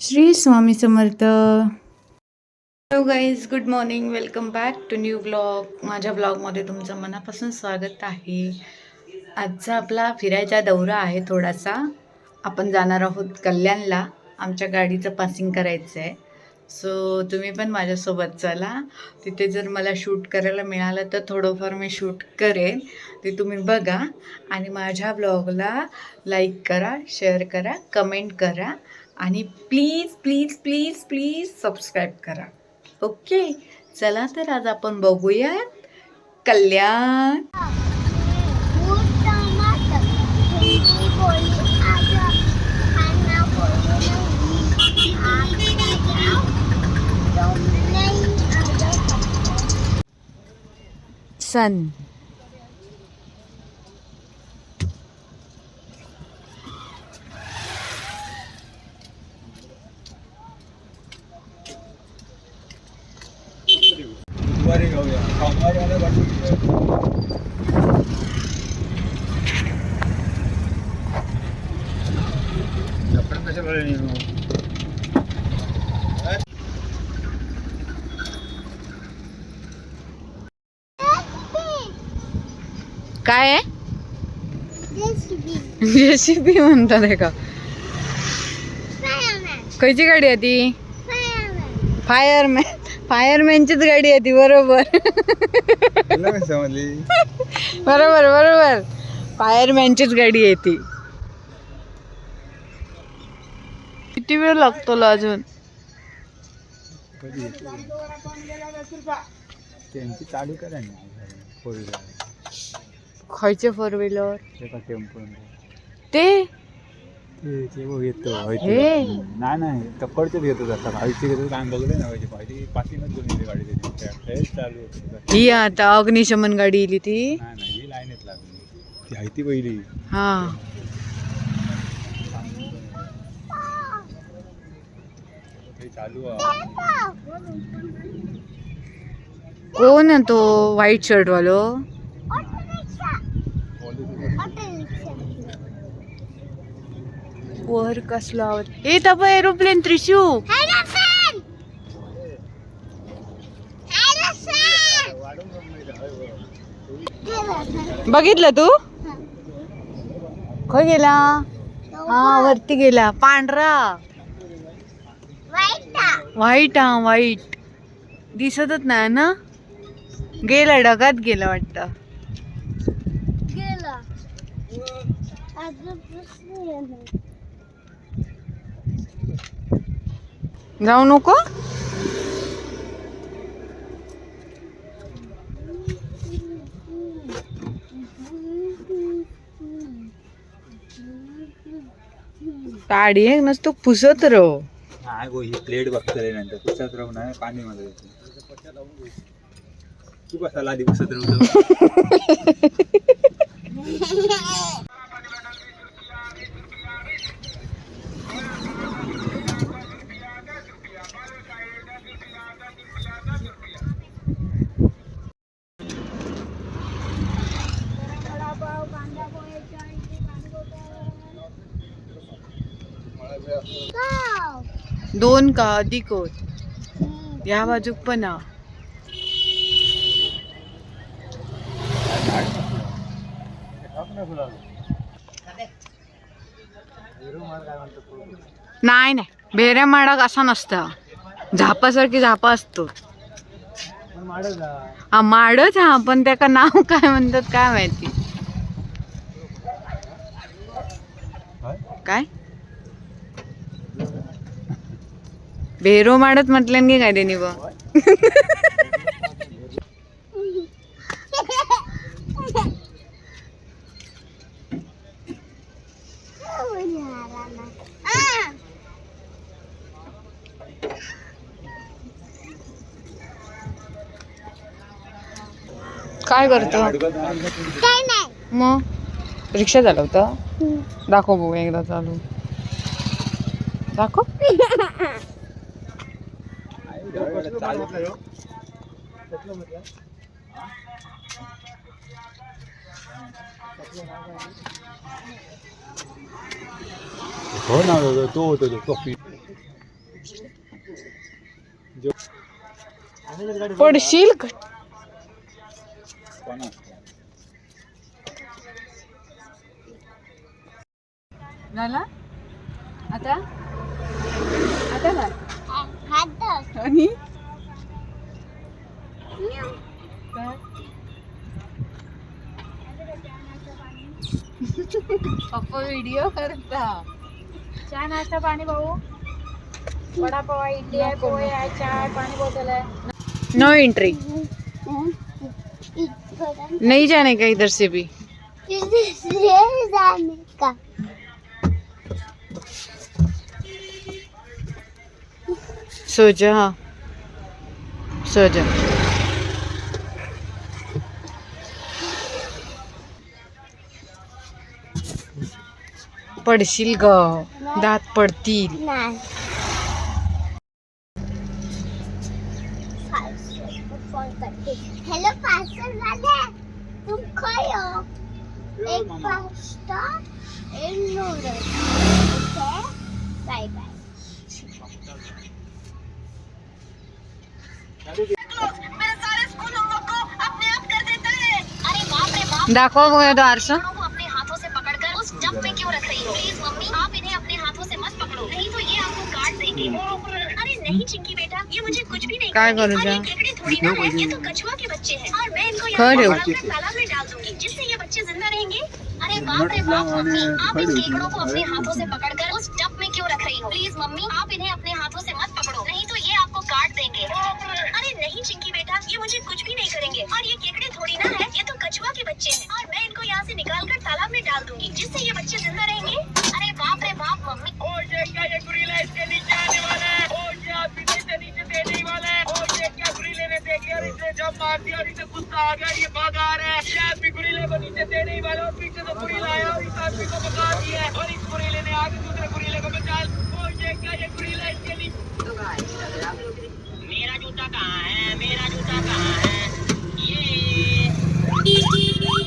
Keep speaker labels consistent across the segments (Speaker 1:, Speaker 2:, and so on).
Speaker 1: Shri Swami Samarth. Hello guys, good morning. Welcome back to new blog. माझ्या ब्लॉगमध्ये तुमचं मनापासून स्वागत आहे. आजचा आपला फिरायचा दौरा आहे. थोडासा आपण जाणार आहोत कल्याणला. आमच्या गाडीचं पासिंग करायचं आहे. सो तुम्ही पण माझ्यासोबत चला. तिथे जर मला शूट करायला मिळालं तर थोडंफार मी शूट करेन. ते तुम्ही बघा आणि माझ्या ब्लॉगला लाईक करा, शेअर करा, कमेंट करा आणि please please please please subscribe करा. ओके, चला तर आज आपण बघूयात कल्याण. सन काय आहे? जेसीबी म्हणतात आहे का? कशी गाडी आहे ती? फायरमॅन. फायरमॅनचीच गाडी आहे ती. बरोबर बरोबर बरोबर, फायरमॅनचीच गाडी आहे ती. किती वेळ लागतो अजून?
Speaker 2: चालू करा ना फोर व्हीलर.
Speaker 1: खायचे फोर व्हीलर
Speaker 2: टेम्पो
Speaker 1: ते
Speaker 2: येतो
Speaker 1: हे
Speaker 2: नाही तक्कडचेच घेतो जातात. आईचे घेतो काम बघले ना पाहिजे पासिंगच दोन्ही गाडी त्याची चालू होती.
Speaker 1: ही आता अग्निशमन गाडी इली ती.
Speaker 2: नाही ही लाईनच लागली ती आहे ती पहिली.
Speaker 1: हा,
Speaker 2: चालू
Speaker 1: कोण आहे तो व्हाईट शर्ट वालो? वर कसला हे तब एरोप्लेन त्रिशू. बघितलं तू? खय गेला? हा, वरती गेला. पांढरा व्हाईट. हा, व्हाईट दिसतच नाही ना. गेला ढगात गेला वाटतं. जाऊ नको. गाडी आहे नसतो पुसत राहो.
Speaker 2: नाही गो ही प्लेट बघतले नंतर पुसत राहू नाही पाणी मध्ये तू कसा आधी पुसत राहू.
Speaker 1: दोन का अधिक होत? या बाजूक पण हा. नाही नाही, बेऱ्या माडाक असा नसता. झापासारखी झापा असतो. हा माडच. हा, पण त्याका नाव काय म्हणतात काय माहिती. काय बेरो माडत म्हटलं की काय त्यांनी बा. काय करतो? मग रिक्षा चालवतं. दाखव बघू एकदा चालू. दाखव.
Speaker 2: हो ना, तो होतो तो कॉफी.
Speaker 1: पडशील झाला आता आता काय आणि काय? पप्पा व्हिडिओ करता.
Speaker 3: चहा नाश्ता पाणी भाऊ वडापाव आहे, इडली आहे, पोहे आहे, चहा आहे, पाणी बोतल आहे.
Speaker 1: नो एंट्री नहीं जाने का इधर से भी. सो जा सो जा. पडशील ग, दात पडतील.
Speaker 4: हेलो पार्सल वाले, तुम खाओ एक पास्ता एक नूडल्स. Okay bye bye.
Speaker 1: दाखव बघा तो आरसा.
Speaker 4: अपने हाथों से पकड़कर उस डब में क्यों रख रही हो? प्लीज मम्मी, आप इन्हें अपने हाथों से मत पकड़ो, नहीं तो ये आपको काट देंगे. अरे नहीं चिंकी बेटा, ये मुझे कुछ भी नहीं
Speaker 1: काय
Speaker 4: करेंगे.
Speaker 1: करू
Speaker 4: और
Speaker 1: जा?
Speaker 4: ये केकड़े थोड़ी ना है, ये तो कछुआ के बच्चे हैं और मैं इनको
Speaker 1: खड़े हो.
Speaker 4: यहाँ तालाब में डाल दूंगी जिससे ये बच्चे जिंदा रहेंगे. अरे बाप रे बाप मम्मी, आप इन केकड़ों को अपने हाथों से पकड़कर उस डब में क्यों रख रही हो? प्लीज मम्मी, आप इन्हें अपने हाथों से मत पकड़ो, नहीं तो ये आपको काट देंगे. अरे नहीं चिंकी बेटा, ये मुझे कुछ भी नहीं करेंगे और ये केकड़े थोड़ी ना है, ये तो कछुआ के बच्चे हैं और मैं इनको यहाँ से निकाल कर तालाब में डाल दूंगी जिससे ये बच्चे जिंदा रहेंगे. अरे बाप रे बाप मम्मी.
Speaker 5: ये क्या, ये गुरीला इसके नीचे आने वाला है. ये आप इसे नीचे देने ही वाला है. ये क्या गुरीले ने देखी और इसे जब मार दिया और इसे गुस्सा आ गया, ये भागा आ रहा है. ये आदमी गुरीले को नीचे देने ही वाला और पीछे से गुरीला आया और इस आदमी को भगा दिया है और इस गुरीले ने आगे दूसरे गुरीले को बचा. ये क्या, ये गुरीला इसके नीचे. मेरा जूता कहाँ है, मेरा जूता कहाँ है? ये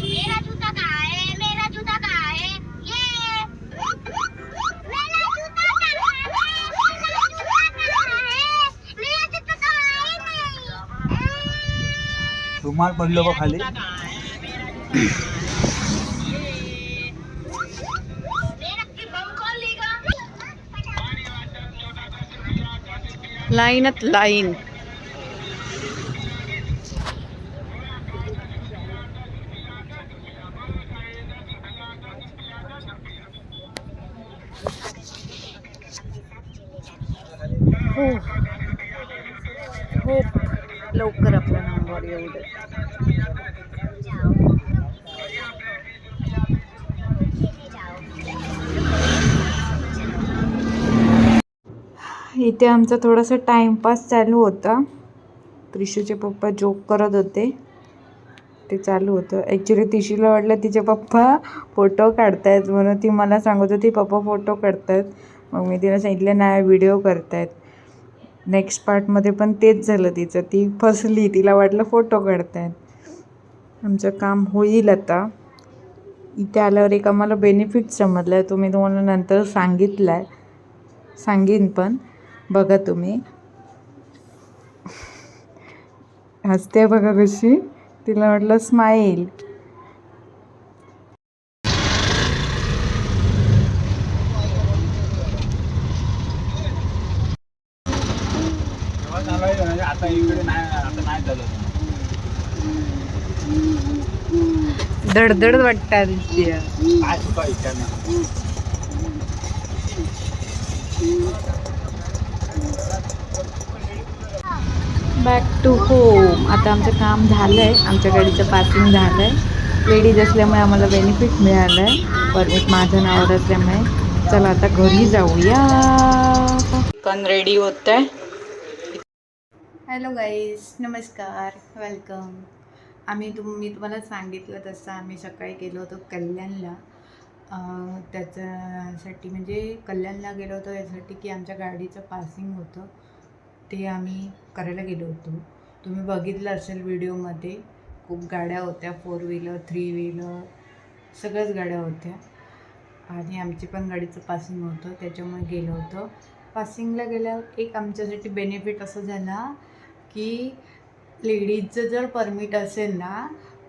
Speaker 4: मेरा जूता कहाँ है, मेरा जूता कहाँ है? ये मेरा जूता कहाँ है, मेरा जूता कहाँ है? मेरा जूता कहाँ है नहीं.
Speaker 2: रुमाल पडलो बघ खाली.
Speaker 4: मेरा की बम कौन लेगा?
Speaker 1: लाईनत लाईन. हो हो लवकर आपल्या नंबर येऊ दे. इथे आमचा थोडासा टाईमपास चालू होता. त्रिशूचे पप्पा जोक करत होते, ते चालू होतं. ॲक्च्युली तिशीला वाटलं तिचे पप्पा फोटो काढतायत म्हणून ती मला सांगत होती पप्पा फोटो काढतायत. मग मी तिला सांगितलं नाही, व्हिडिओ करतायत. नेक्स्ट पार्टमध्ये पण तेच झालं तिचं. ती फसली, तिला वाटलं फोटो काढतायत. आमचं काम होईल आता. इथे आल्यावर एक आम्हाला बेनिफिट समजला आहे, तो मी तुम्हाला नंतर सांगीन पण बघा तुम्ही. हसते बघा कशी, तिला वाटलं स्माईल.
Speaker 2: आता इकडे नाही, आता नाही झालं.
Speaker 1: धडधड वाटतात दिसते.
Speaker 2: काय चुका विचार नाही.
Speaker 1: Back to home. आता आमचं काम झालं आहे, आमच्या गाडीचं पासिंग झालं आहे. लेडीज असल्यामुळे आम्हाला बेनिफिट मिळालं आहे, परमिट माझं नावावर असल्यामुळे. चला आता घरी जाऊया. पण रेडी होत आहे. हॅलो गाईज, नमस्कार, वेलकम. मी तुम्हाला सांगितलं तसं आम्ही सकाळी गेलो होतो कल्याणला. त्याच्यासाठी म्हणजे कल्याणला गेलो होतो यासाठी की आमच्या गाडीचं पासिंग होतं, ते आम्ही करायला गेलो होतो. तुम्ही बघितलं असेल व्हिडिओमध्ये, खूप गाड्या होत्या, 4 व्हीलर 3 व्हीलर सगळ्याच गाड्या होत्या. आणि आमची पण गाडीचं पासिंग होतं, त्याच्यामुळे गेलो होतो. पासिंगला गेल्यावर एक आमच्यासाठी बेनिफिट असं झाला की लेडीजचं जर परमिट असेल ना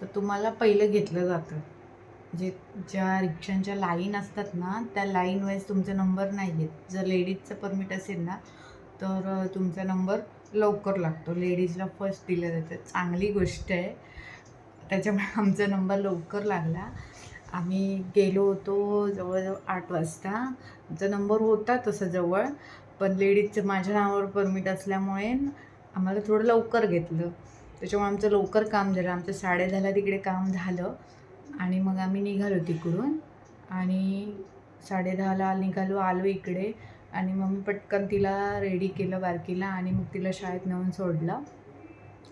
Speaker 1: तर तुम्हाला पहिलं घेतलं जातं. जे ज्या रिक्षांच्या लाईन असतात ना त्या लाईन वाईज तुमचा नंबर नाही येत. जर लेडीजचं परमिट असेल ना तर तुमचा नंबर लवकर लागतो. लेडीजला फर्स्ट दिलं जातं. चांगली गोष्ट आहे. त्याच्यामुळे आमचा नंबर लवकर लागला. आम्ही गेलो होतो जवळजवळ 8 वाजता. आमचा नंबर होता तसं जवळ, पण लेडीजचं माझ्या नावावर परमिट असल्यामुळे आम्हाला थोडं लवकर घेतलं. त्याच्यामुळे आमचं लवकर काम झालं. आमचं 10:30ला तिकडे काम झालं आणि मग आम्ही निघालो तिकडून आणि 10:30ला आलो इकडे आणि मग मी पटकन तिला रेडी केलं बारकीला आणि मग तिला शाळेत नेऊन सोडलं.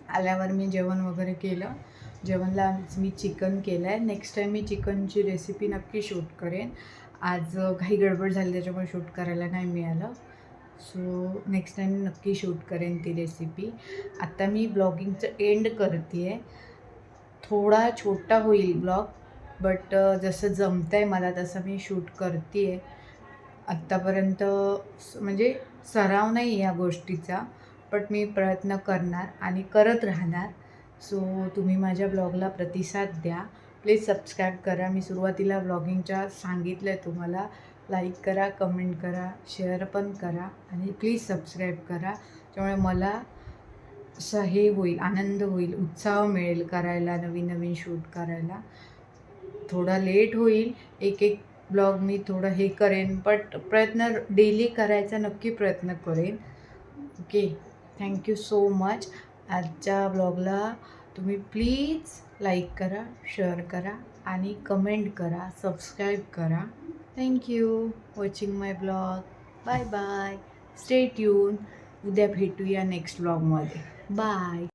Speaker 1: आल्यावर मी जेवण वगैरे केलं. जेवणला आज मी चिकन केलं आहे. नेक्स्ट टाईम मी चिकनची रेसिपी नक्की शूट करेन. आज काही गडबड झाली त्याच्यामुळे शूट करायला नाही मिळालं. सो नेक्स्ट टाईम नक्की शूट करेन ती रेसिपी. आत्ता मी ब्लॉगिंगचं एंड करते आहे. थोडा छोटा होईल ब्लॉग, बट जसं जमतं आहे मला तसं मी शूट करते आहे. आत्तापर्यंत म्हणजे सराव नाही या गोष्टीचा, बट मी प्रयत्न करणार आणि करत राहणार. सो तुम्ही माझ्या ब्लॉगला प्रतिसाद द्या. प्लीज सबस्क्राईब करा. मी सुरुवातीला ब्लॉगिंगच्या सांगितलं आहे तुम्हाला. लाईक करा, कमेंट करा, शेअर पण करा आणि प्लीज सबस्क्राईब करा. त्यामुळे मला असं हे होईल, आनंद होईल, उत्साह मिळेल करायला, नवीन नवीन शूट करायला. थोडा लेट होईल, एक ब्लॉग मी थोडं हे करेन, बट प्रयत्न डेली करायचा नक्की प्रयत्न करेन. Okay, thank you so much. आजच्या ब्लॉगला तुम्ही प्लीज लाईक करा, शेअर करा आणि कमेंट करा, सबस्क्राईब करा. Thank you watching my blog. Bye bye. Stay tune. उद्या भेटूया नेक्स्ट ब्लॉगमध्ये. बाय.